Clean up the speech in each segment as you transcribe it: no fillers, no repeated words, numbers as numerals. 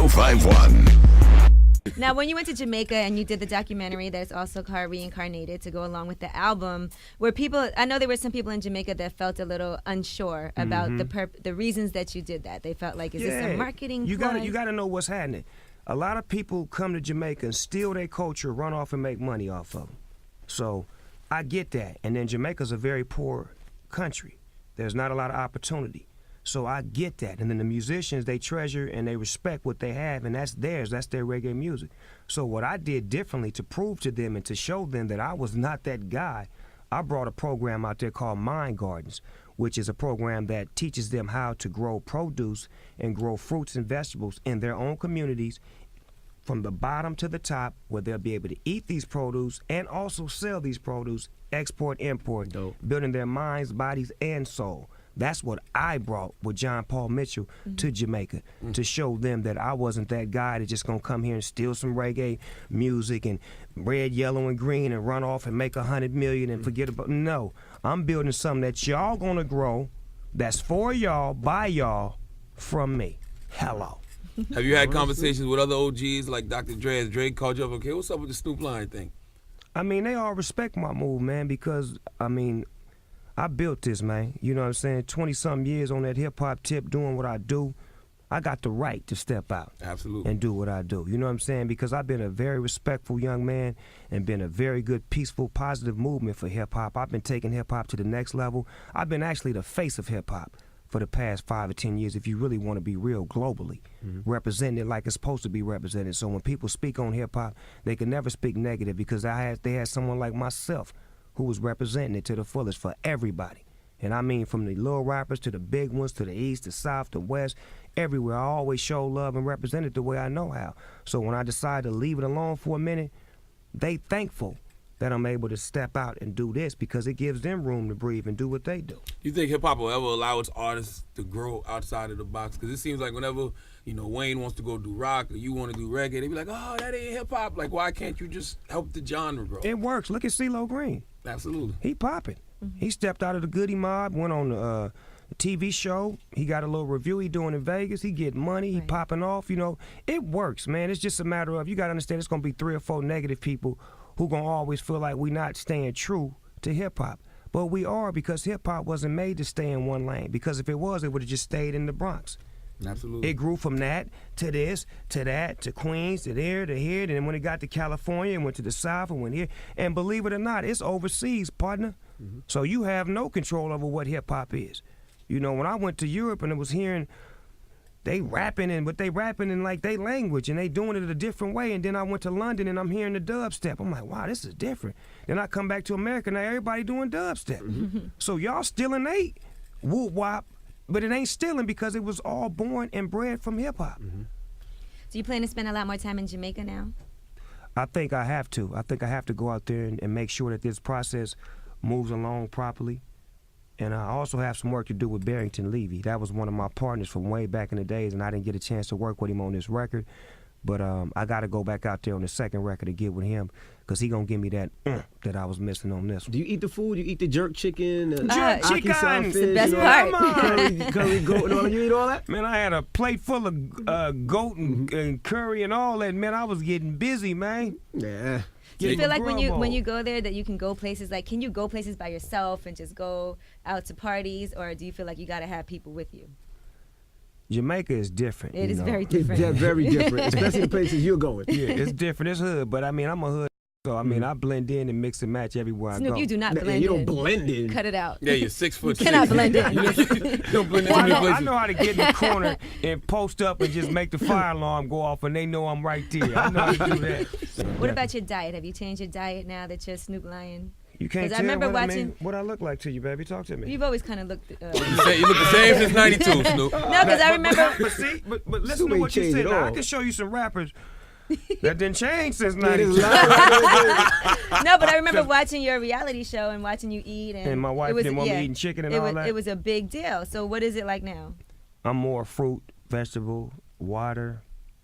1051. Now, when you went to Jamaica and you did the documentary that's also called Reincarnated to go along with the album, where people, I know there were some people in Jamaica that felt a little unsure about the reasons that you did that. They felt like, is this a marketing ploy? You gotta know what's happening. A lot of people come to Jamaica and steal their culture, run off and make money off of them. So I get that. And then Jamaica's a very poor country. There's not a lot of opportunity. So I get that. And then the musicians, they treasure and they respect what they have, and that's theirs. That's their reggae music. So what I did differently to prove to them and to show them that I was not that guy, I brought a program out there called Mind Gardens, which is a program that teaches them how to grow produce and grow fruits and vegetables in their own communities from the bottom to the top, where they'll be able to eat these produce and also sell these produce, export, import, building their minds, bodies, and soul. That's what I brought with John Paul Mitchell to Jamaica, to show them that I wasn't that guy that's just gonna come here and steal some reggae music and red, yellow, and green and run off and make $100 million and forget about. No, I'm building something that y'all gonna grow, that's for y'all, by y'all, from me. Hello. Have you had conversations with other OGs like Dr. Dre? Has Dre called you up? Okay, what's up with the Snoop Lion thing? I mean, they all respect my move, man, because I mean, I built this, man. You know what I'm saying? 20-something years on that hip-hop tip doing what I do. I got the right to step out. Absolutely. And do what I do. You know what I'm saying? Because I've been a very respectful young man and been a very good, peaceful, positive movement for hip-hop. I've been taking hip-hop to the next level. I've been actually the face of hip-hop for the past 5 or 10 years, if you really want to be real globally, representing it like it's supposed to be represented. So when people speak on hip-hop, they can never speak negative, because they had someone like myself who was representing it to the fullest for everybody. And I mean, from the little rappers to the big ones, to the east, the south, the west, everywhere. I always show love and represent it the way I know how. So when I decide to leave it alone for a minute, they thankful that I'm able to step out and do this, because it gives them room to breathe and do what they do. You think hip-hop will ever allow its artists to grow outside of the box? Because it seems like whenever, you know, Wayne wants to go do rock or you want to do reggae, they be like, oh, that ain't hip-hop. Like, why can't you just help the genre grow? It works. Look at CeeLo Green. Absolutely. He popping. He stepped out of the Goody Mob, went on the TV show. He got a little review he doing in Vegas. He getting money. He popping off. You know, it works, man. It's just a matter of, you got to understand, it's going to be 3 or 4 negative people who going to always feel like we not staying true to hip-hop. But we are, because hip-hop wasn't made to stay in one lane. Because if it was, it would have just stayed in the Bronx. Absolutely. It grew from that to this, to that, to Queens, to there, to here. And then when it got to California, it went to the South and went here. And believe it or not, it's overseas, partner. So you have no control over what hip-hop is. You know, when I went to Europe and I was hearing they rapping, but they rapping in like their language and they doing it a different way. And then I went to London and I'm hearing the dubstep. I'm like, wow, this is different. Then I come back to America, now everybody doing dubstep. So y'all stealing they whoop-wop, but it ain't stealing, because it was all born and bred from hip-hop. Do you plan to spend a lot more time in Jamaica now? I think I have to. I think I have to go out there and make sure that this process moves along properly. And I also have some work to do with Barrington Levy. That was one of my partners from way back in the days, and I didn't get a chance to work with him on this record. But I got to go back out there on the second record to get with him, because he going to give me that that I was missing on this one. Do you eat the food? You eat the jerk chicken? Jerk chicken! It's the best part. Curry goat and all that? You eat all that? Man, I had a plate full of goat and curry and all that. Man, I was getting busy, man. Yeah. Do you feel like when you go there that you can go places, like, can you go places by yourself and just go out to parties, or do you feel like you got to have people with you? Jamaica is different. It is very different. Yeah, very different, especially the places you're going. Yeah, it's different. It's hood, but I mean, I'm a hood, so I mean, I blend in and mix and match everywhere Snoop, I go. you do not blend in. You don't blend in. Cut it out. Yeah, you're 6 foot. You cannot blend in. Don't blend in. I know how to get in the corner and post up and just make the fire alarm go off, and they know I'm right there. I know how to do that. What about your diet? Have you changed your diet now that you're Snoop Lion? You can't 'Cause tell I remember what watching. what I look like to you, baby. Talk to me. You've always kind of looked. You look the same since '92, Snoop. No, because I remember. But see, but listen Snoop to ain't what you changed said. at Now, all. I can show you some rappers that didn't change since '92. No, but I remember watching your reality show and watching you eat, and my wife didn't want me eating chicken and all that. It was a big deal. So what is it like now? I'm more fruit, vegetable, water.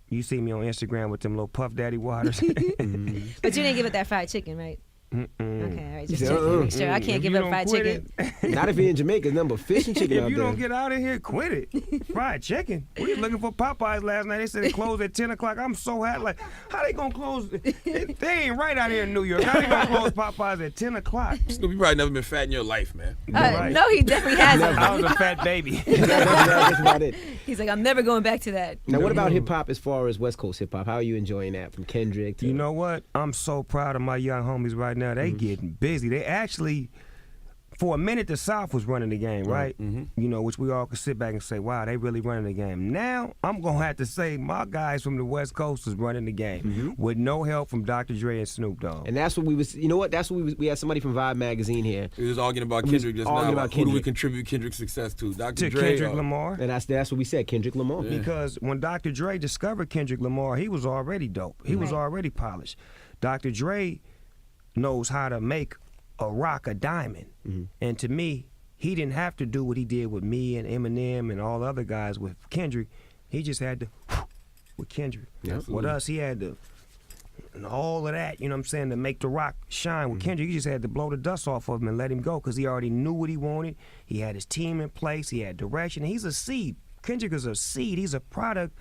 You see me on Instagram with them little Puff Daddy waters. But you didn't give it that fried chicken, right? Okay, all right, just said, checking. Make sure I can't If give you up don't fried quit chicken. Not if you're in Jamaica. Number fish and chicken If out you there. don't get out of here, quit it. Fried chicken. We was looking for Popeyes last night. They said they closed at 10 o'clock. I'm so happy. Like, how they gonna close? They ain't right out here in New York. How they gonna close Popeyes at 10 o'clock? Snoop, you probably never been fat in your life, man. Right. No, he definitely hasn't. I was a fat baby. That's about it. He's like, I'm never going back to that. Now, what about hip hop as far as West Coast hip hop? How are you enjoying that from Kendrick to You know what? I'm so proud of my young homies right now. They getting busy. They actually, for a minute, the South was running the game, right? You know, which we all could sit back and say, wow, they really running the game. Now, I'm going to have to say my guys from the West Coast is running the game with no help from Dr. Dre and Snoop Dogg. And that's what we was. You know what? That's what we had somebody from Vibe magazine here. We was arguing about Kendrick just arguing now. about Who do we Kendrick. contribute Kendrick's success to? Dr. To Dre. Kendrick Lamar. And that's what we said. Kendrick Lamar. Because when Dr. Dre discovered Kendrick Lamar, he was already dope. He was already polished. Dr. Dre knows how to make a rock a diamond. And to me, he didn't have to do what he did with me and Eminem and all the other guys with Kendrick. He just had to with Kendrick. With us, he had to and all of that, you know what I'm saying, to make the rock shine. With Kendrick, he just had to blow the dust off of him and let him go because he already knew what he wanted. He had his team in place. He had direction. He's a seed. Kendrick is a seed. He's a product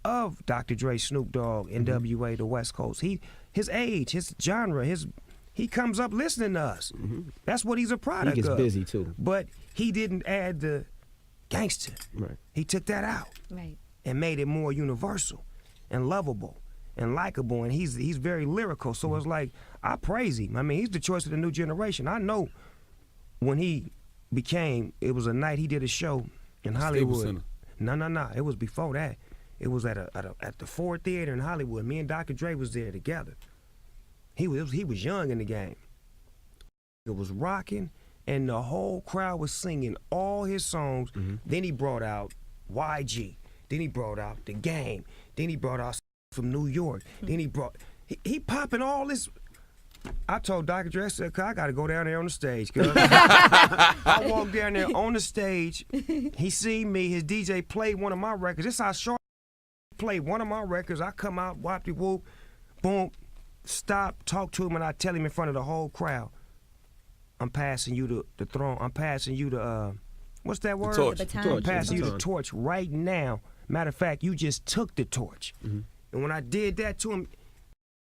of Dr. Dre, Snoop Dogg, NWA, the West Coast. His age, his genre, he comes up listening to us. That's what he's a product He gets of. busy too. But he didn't add the gangster. Right. He took that out Right. and made it more universal and lovable and likable. And he's very lyrical. So it's like, I praise him. I mean, he's the choice of the new generation. I know when he became, it was a night he did a show in Hollywood. No. It was before that. It was at the Ford Theater in Hollywood. Me and Dr. Dre was there together. He was young in the game. It was rocking, and the whole crowd was singing all his songs. Then he brought out YG. Then he brought out The Game. Then he brought out from New York. Then he popping all this. I told Dr. Dre, I said, I got to go down there on the stage. Cause I walked down there on the stage. He seen me. His DJ played one of my records. This how short played one of my records. I come out, whoop-de-whoop, boom, stop, talk to him, and I tell him in front of the whole crowd, I'm passing you the throne. I'm passing you the, what's that word? torch. The baton. I'm passing you the Baton. torch right now. Matter of fact, you just took the torch. And when I did that to him,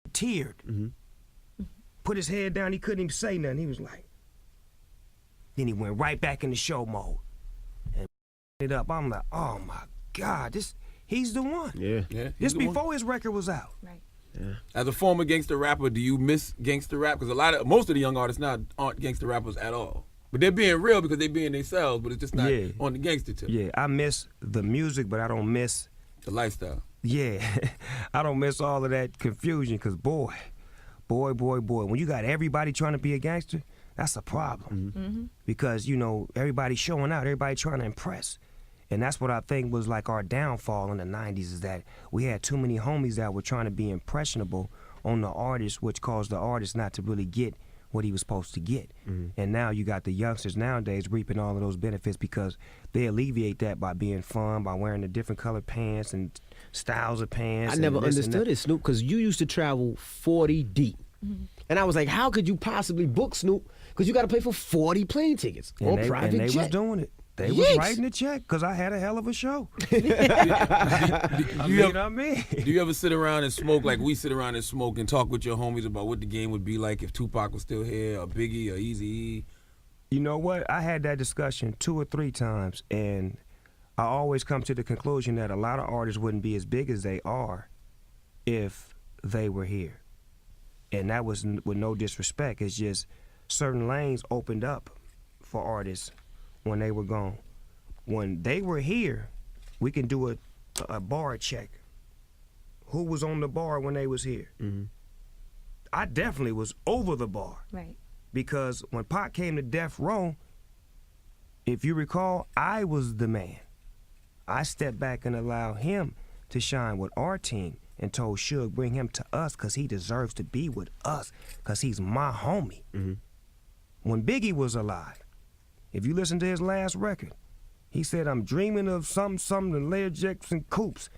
he teared. Put his head down, he couldn't even say nothing. He was like, then he went right back into show mode and it up. I'm like, oh my God, he's the one. Yeah. Yeah, This he's the one. before his record was out. Right. As a former gangster rapper, do you miss gangster rap? Because most of the young artists now aren't gangster rappers at all. But they're being real because they're being themselves, but it's just not Yeah. on the gangster tip. Yeah, I miss the music, but I don't miss, The lifestyle. I don't miss all of that confusion because boy, when you got everybody trying to be a gangster, that's a problem. Because, you know, everybody's showing out, everybody trying to impress. And that's what I think was like our downfall in the 90s is that we had too many homies that were trying to be impressionable on the artist, which caused the artist not to really get what he was supposed to get. And now you got the youngsters nowadays reaping all of those benefits because they alleviate that by being fun, by wearing the different colored pants and styles of pants. I and never this and understood that. it, Snoop, because you used to travel 40 deep. And I was like, how could you possibly book Snoop? Because you got to pay for 40 plane tickets or private and they jet. was doing it. They was Yikes. writing the check because I had a hell of a show. Do you ever sit around and smoke like we sit around and smoke and talk with your homies about what the game would be like if Tupac was still here, or Biggie, or Eazy-E? You know what? I had that discussion 2 or 3 times, and I always come to the conclusion that a lot of artists wouldn't be as big as they are if they were here. And that was with no disrespect. It's just certain lanes opened up for artists when they were gone. When they were here, we can do a bar check. Who was on the bar when they was here? I definitely was over the bar. Right. Because when Pac came to Death Row, if you recall, I was the man. I stepped back and allowed him to shine with our team and told Suge bring him to us because he deserves to be with us because he's my homie. When Biggie was alive, if you listen to his last record, he said, I'm dreaming of something, Lear Jackson Coupes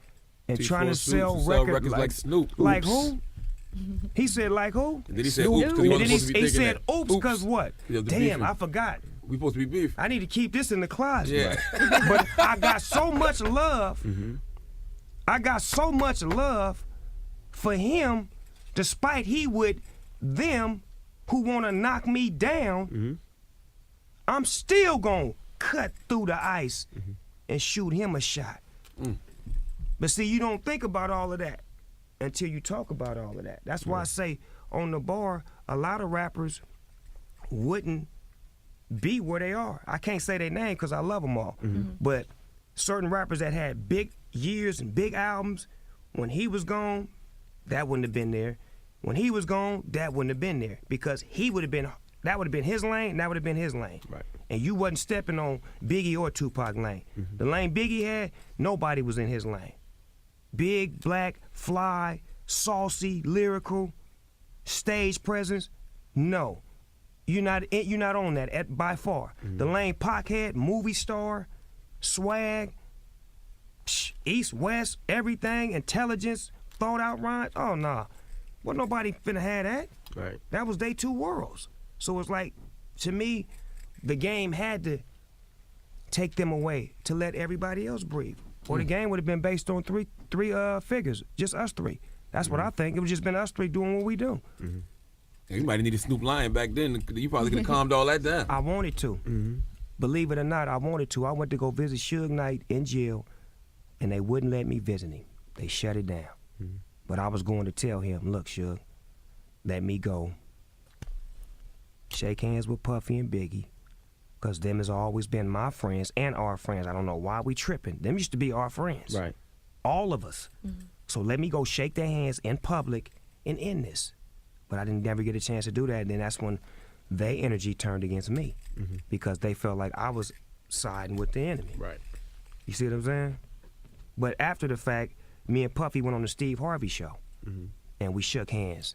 and trying to T4 sell Suits, records like Snoop. Like Oops. who? He said, like who? And then he said, Snoop. oops, because he And wasn't then supposed to be he thinking said, that. oops, because what? Yeah, the Damn, beefing. I forgot. We supposed to be beef. I need to keep this in the closet. Yeah. But I got so much love. I got so much love for him, despite he with them who want to knock me down. I'm still going to cut through the ice and shoot him a shot. But see, you don't think about all of that until you talk about all of that. That's why I say on the bar, a lot of rappers wouldn't be where they are. I can't say their name because I love them all. But certain rappers that had big years and big albums, when he was gone, that wouldn't have been there. When he was gone, that wouldn't have been there because he would have been, that would have been his lane, that would have been his lane. Right. And you wasn't stepping on Biggie or Tupac lane. The lane Biggie had, nobody was in his lane. Big, black, fly, saucy, lyrical, stage presence, no. You're not on that by far. The lane Pac had, movie star, swag, east, west, everything, intelligence, thought out rhymes. Oh, nah. Well, nobody finna have that. Right. That was they two worlds. So it's like, to me, the game had to take them away to let everybody else breathe. Or the game would have been based on three figures, just us three. That's what I think. It would just been us three doing what we do. You might have needed Snoop Lion back then. You probably could have calmed all that down. I wanted to. Believe it or not, I wanted to. I went to go visit Suge Knight in jail, and they wouldn't let me visit him. They shut it down. But I was going to tell him, look, Suge, let me go. Shake hands with Puffy and Biggie, because them has always been my friends and our friends. I don't know why we tripping. Them used to be our friends. Right. All of us. So let me go shake their hands in public and end this. But I didn't never get a chance to do that. And then that's when their energy turned against me because they felt like I was siding with the enemy. Right. You see what I'm saying? But after the fact, me and Puffy went on the Steve Harvey show, and we shook hands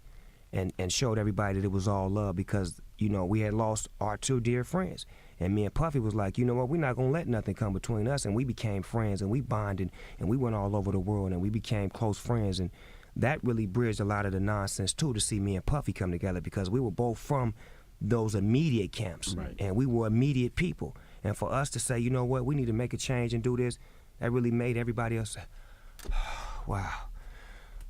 and showed everybody that it was all love because, you know, we had lost our two dear friends. And me and Puffy was like, you know what, we're not going to let nothing come between us. And we became friends, and we bonded, and we went all over the world, and we became close friends. And that really bridged a lot of the nonsense, too, to see me and Puffy come together because we were both from those immediate camps. Right. And we were immediate people. And for us to say, you know what, we need to make a change and do this, that really made everybody else say, wow,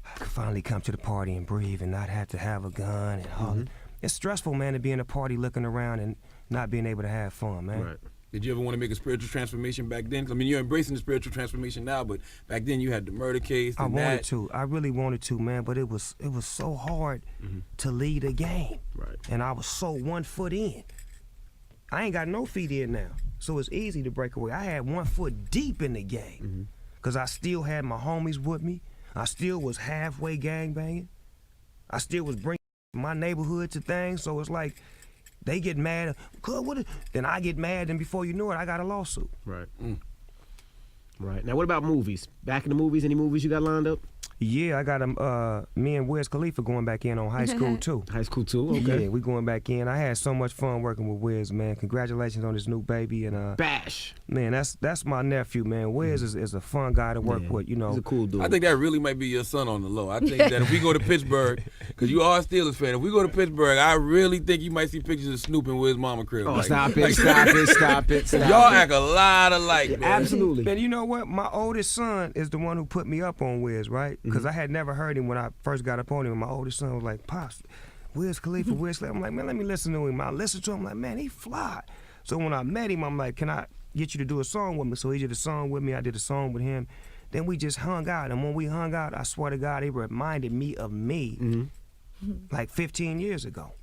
I could finally come to the party and breathe and not have to have a gun and all. It's stressful, man, to be in a party looking around and not being able to have fun, man. Right. Did you ever want to make a spiritual transformation back then? I mean, you're embracing the spiritual transformation now, but back then you had the murder case. I wanted to. I really wanted to, man, but it was so hard to lead a game. Right. And I was so 1 foot in. I ain't got no feet in now, so it's easy to break away. I had 1 foot deep in the game because I still had my homies with me. I still was halfway gangbanging. I still was bringing my neighborhood to things, so it's like they get mad. Then I get mad, and before you know it, I got a lawsuit. Right. Right. Now, what about movies? Back in the movies, any movies you got lined up? Yeah, I got me and Wiz Khalifa going back in on High School too. High School too? Okay. Yeah, we going back in. I had so much fun working with Wiz, man. Congratulations on this new baby. And Bash. man, that's my nephew, man. Wiz is a fun guy to work with, you know. He's a cool dude. I think that really might be your son on the low. I think that if we go to Pittsburgh, because you are a Steelers fan, if we go to Pittsburgh, I really think you might see pictures of Snoop and Wiz mama crib. Oh, Like, stop it, stop it. y'all act a lot alike, man. Absolutely. And you know what? My oldest son is the one who put me up on Wiz, right? Because I had never heard him when I first got up on him. And my oldest son was like, Pops, Wiz Khalifa, Wiz Khalifa. I'm like, man, let me listen to him. I listened to him, I'm like, man, he fly. So when I met him, I'm like, can I get you to do a song with me? So he did a song with me. I did a song with him. Then we just hung out. And when we hung out, I swear to God, he reminded me of me like 15 years ago.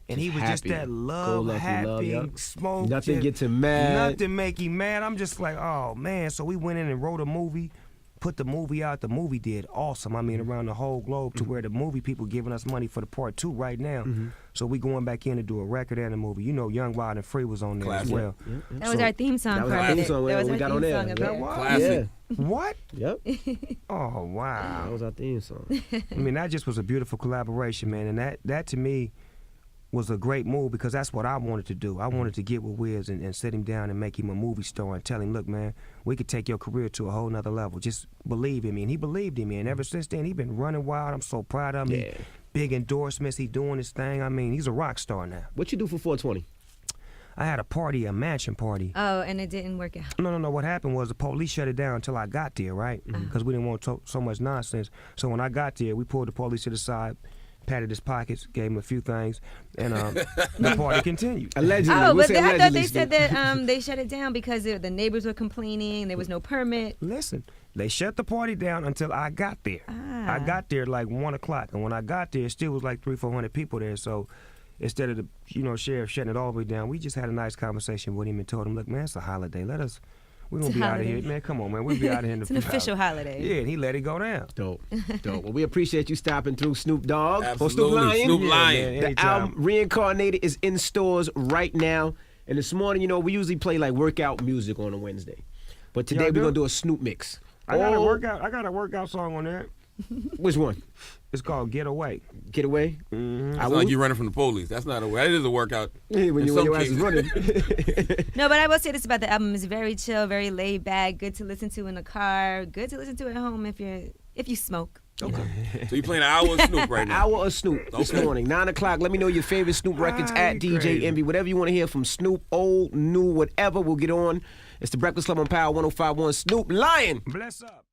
And he was just happy. that love, Go lucky happy, love, yep. smoke. Nothing gets him mad. Nothing make him mad. I'm just like, oh, man. So we went in and wrote a movie, put the movie out. The movie did awesome. I mean, around the whole globe to where the movie people giving us money for the part 2 right now. So we going back in to do a record and a movie. You know, Young, Wild, and Free was on there as Classic. well. That was our theme song. That was part our of theme it. song That was we our got theme on there. song of That it. was? Classic. What? Yep. Oh, wow. That was our theme song. I mean, that just was a beautiful collaboration, man. And that to me was a great move because that's what I wanted to do. I wanted to get with Wiz and sit him down and make him a movie star and tell him, look, man, we could take your career to a whole nother level. Just believe in me. And he believed in me. And ever since then, he been running wild. I'm so proud of him. Yeah. big endorsements. He doing his thing. I mean, he's a rock star now. What you do for 420? I had a party, a mansion party. Oh, and it didn't work out. No. What happened was the police shut it down until I got there, right? Because we didn't want so much nonsense. So when I got there, we pulled the police to the side, patted his pockets, gave him a few things, and the party continued. Allegedly. Oh, We'll but say I thought allegedly, they said Snoop. that they shut it down because the neighbors were complaining. There was no permit. Listen, they shut the party down until I got there. I got there like 1 o'clock, and when I got there, it still was like 300-400 people there. So instead of the sheriff shutting it all the way down, we just had a nice conversation with him and told him, look, man, it's a holiday. We're going to be out of here. Man, come on, man. We'll be out of here in It's an official holiday. Yeah, and he let it go down. Dope. Well, we appreciate you stopping through, Snoop Dogg. Absolutely. Or Snoop Lion. Snoop Yeah, Lion. man, The anytime. album Reincarnated is in stores right now. And this morning, we usually play like workout music on a Wednesday. But today Y'all we're do? going to do a Snoop mix. I got a workout song on there. Which one? It's called Get Away. Get Away? Mm-hmm. It's like you running from the police. That's not a way. That is a workout. Yeah, when in your some ass is cases. running. No, but I will say this about the album: it's very chill, very laid back, good to listen to in the car, good to listen to at home if you smoke. Okay. So you playing an hour of Snoop right now? Hour of Snoop this Okay. morning, 9 o'clock. Let me know your favorite Snoop records at you DJ crazy. Envy. Whatever you want to hear from Snoop, old, new, whatever, we'll get on. It's the Breakfast Club on Power 105.1. Snoop Lion. Bless up.